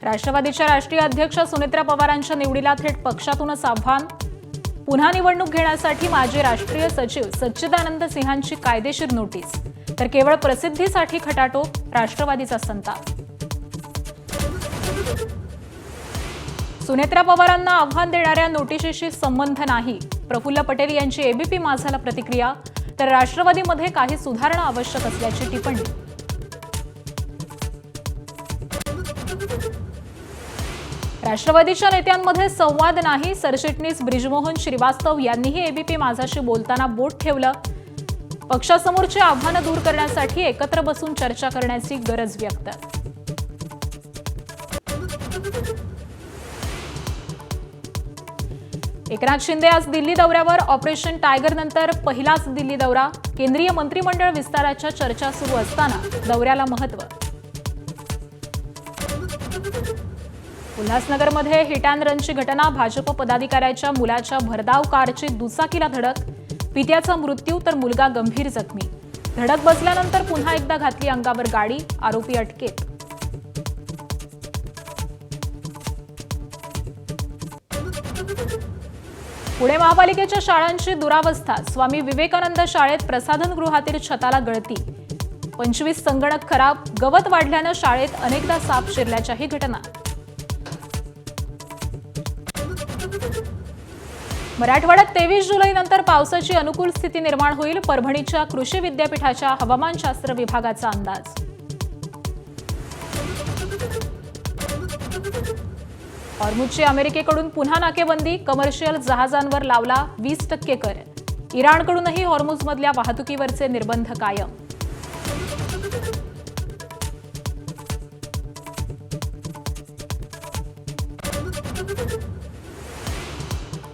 राष्ट्रवादीच्या राष्ट्रीय अध्यक्ष सुनेत्रा पवारांच्या निवडीला थेट पक्षातूनच आव्हान। पुन्हा निवडणूक घेण्यासाठी माजी राष्ट्रीय सचिव सच्चिदानंद सिंहांची कायदेशीर नोटीस, तर केवळ प्रसिद्धीसाठी खटाटोप, राष्ट्रवादीचा संताप। सुनेत्रा पवारांना आव्हान देणाऱ्या नोटिशीशी संबंध नाही, प्रफुल्ल पटेल यांची एबीपी माझाला प्रतिक्रिया, तर राष्ट्रवादीमध्ये काही सुधारणा आवश्यक असल्याची टिप्पणी। राष्ट्रवादीच्या नेत्यांमध्ये संवाद नाही, सरचिटणीस ब्रिजमोहन श्रीवास्तव यांनीही एबीपी माझाशी बोलताना बोट ठेवलं। पक्षासमोरची आव्हानं दूर करण्यासाठी एकत्र बसून चर्चा करण्याची गरज व्यक्त। एकनाथ शिंदे आज दिल्ली दौऱ्यावर, ऑपरेशन टायगर नंतर पहिलाच दिल्ली दौरा। केंद्रीय मंत्रिमंडळ विस्ताराच्या चर्चा सुरू असताना दौऱ्याला महत्त्व। उल्हासनगरमध्ये हिट अँड रनची घटना, भाजप पदाधिकाऱ्याच्या मुलाच्या भरधाव कारची दुचाकीला धडक, पित्याचा मृत्यू तर मुलगा गंभीर जखमी। धडक बसल्यानंतर पुन्हा एकदा घातली अंगावर गाडी, आरोपी अटकेत। पुणे महापालिकेच्या शाळांची दुरावस्था, स्वामी विवेकानंद शाळेत प्रसाधनगृहातील छताला गळती, 25 संगणक खराब, गवत वाढल्यानं शाळेत अनेकदा साप शिरल्याच्याही घटना। मराठवाड्यात 23 जुलैनंतर पावसाची अनुकूल स्थिती निर्माण होईल, परभणीच्या कृषी विद्यापीठाच्या हवामानशास्त्र विभागाचा अंदाज। हॉर्मुझची अमेरिकेकडून पुन्हा नाकेबंदी, कमर्शियल जहाजांवर लावला 20% कर। इराणकडूनही हॉर्मुझमधल्या वाहतुकीवरचे निर्बंध कायम।